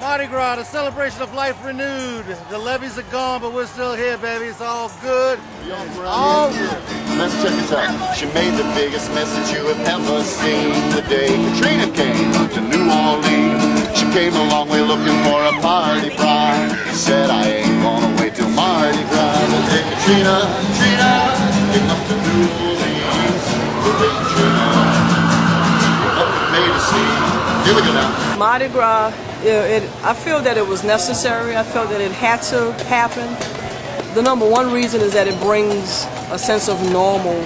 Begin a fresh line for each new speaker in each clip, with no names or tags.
Mardi Gras, the celebration of life renewed. The levees are gone, but we're still here, baby. It's all good. All good.
Let's check this out. She made the biggest mess that you have ever seen. The day Katrina came to New Orleans, she came a long way looking for a party bride. Said, I ain't gonna wait till Mardi Gras. The day Katrina came up to New Orleans. The day Katrina made a scene. Here we go now.
Mardi Gras, I feel that it was necessary. I felt that it had to happen. The number one reason is that it brings a sense of normalcy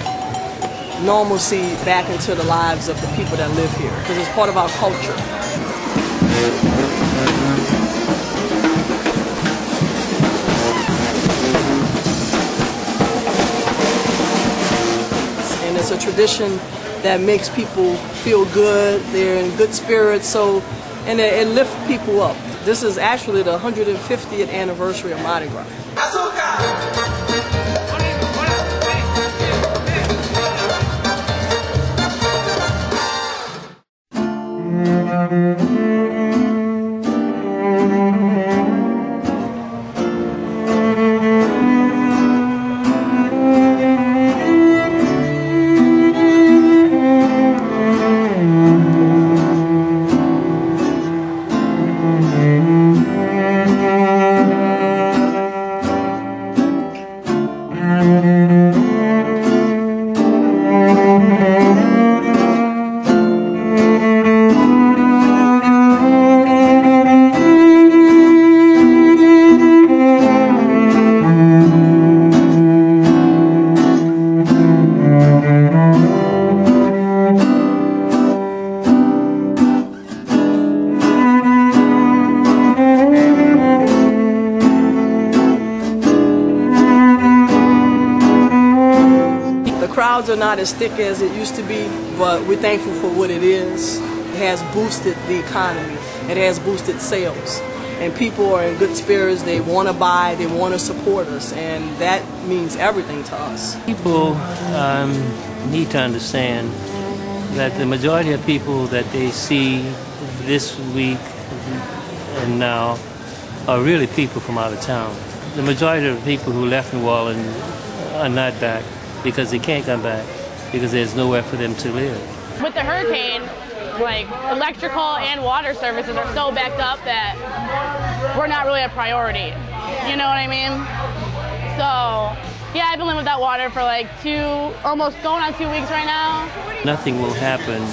back into the lives of the people that live here, because it's part of our culture. And it's a tradition that makes people feel good, they're in good spirits, and it lifts people up. This is actually the 150th anniversary of Mardi Gras. Crowds are not as thick as it used to be, but we're thankful for what it is. It has boosted the economy. It has boosted sales. And people are in good spirits. They want to buy. They want to support us. And that means everything to us.
People need to understand that the majority of people that they see this week and now are really people from out of town. The majority of the people who left New Orleans are not back, because they can't come back, because there's nowhere for them to live.
With the hurricane, like, electrical and water services are so backed up that we're not really a priority. You know what I mean? So, yeah, I've been living without water for like almost going on 2 weeks right now. Nothing
will happen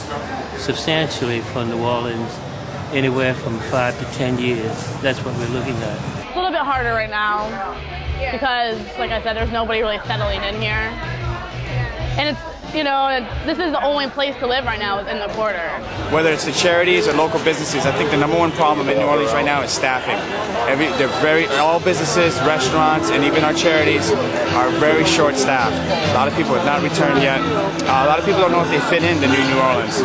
substantially for New Orleans anywhere from 5 to 10 years. That's what we're looking at.
It's a little bit harder right now because, like I said, there's nobody really settling in here. And it's, you know, this is the only place to live right now in the quarter.
Whether it's the charities or local businesses, I think the number one problem in New Orleans right now is staffing. All businesses, restaurants, and even our charities are very short-staffed. A lot of people have not returned yet. A lot of people don't know if they fit in the New Orleans.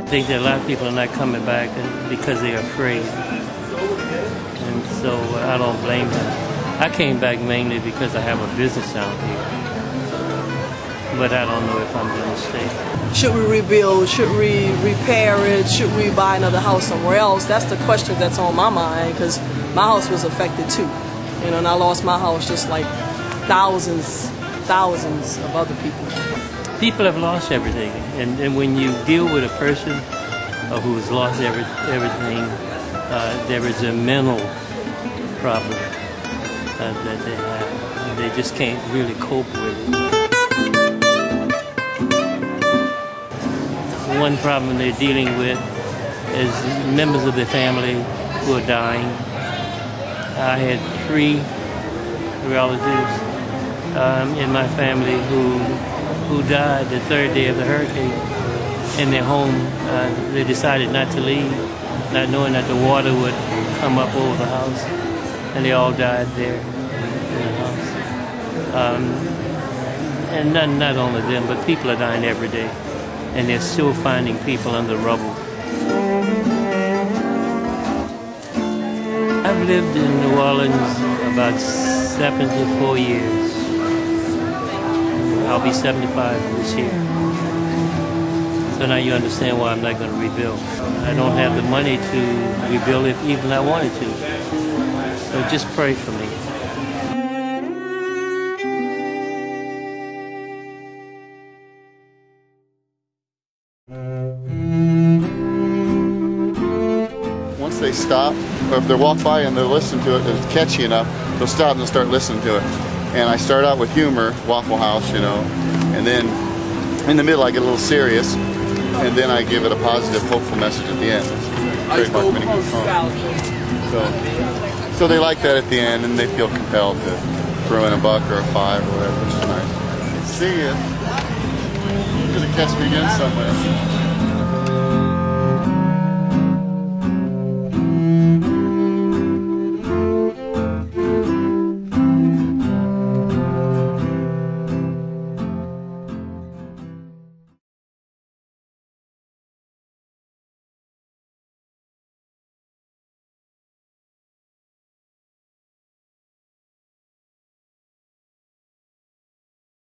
I think that a lot of people are not coming back because they're afraid. And so I don't blame them. I came back mainly because I have a business out here, but I don't know if I'm going to stay.
Should we rebuild? Should we repair it? Should we buy another house somewhere else? That's the question that's on my mind, because my house was affected too. You know, and I lost my house just like thousands of other people.
People have lost everything, and when you deal with a person who has lost everything, there is a mental problem that they have. They just can't really cope with it. One problem they're dealing with is members of their family who are dying. I had 3 relatives in my family who died the 3rd day of the hurricane in their home. They decided not to leave, not knowing that the water would come up over the house, and they all died there in the house. And not only them, but people are dying every day, and they're still finding people under rubble. I've lived in New Orleans about 74 years. I'll be 75 this year. So So now you understand why I'm not going to rebuild. I don't have the money to rebuild if even I wanted to. So just pray for me.
Once they stop, or if they walk by and they'll listen to it and it's catchy enough, they'll stop and they'll start listening to it. And I start out with humor, Waffle House, you know, and then in the middle I get a little serious, and then I give it a positive, hopeful message at the end. Trademark Mini Cooper. So they like that at the end, and they feel compelled to throw in a buck or a $5 or whatever, which is nice. See ya. You're gonna catch me again somewhere.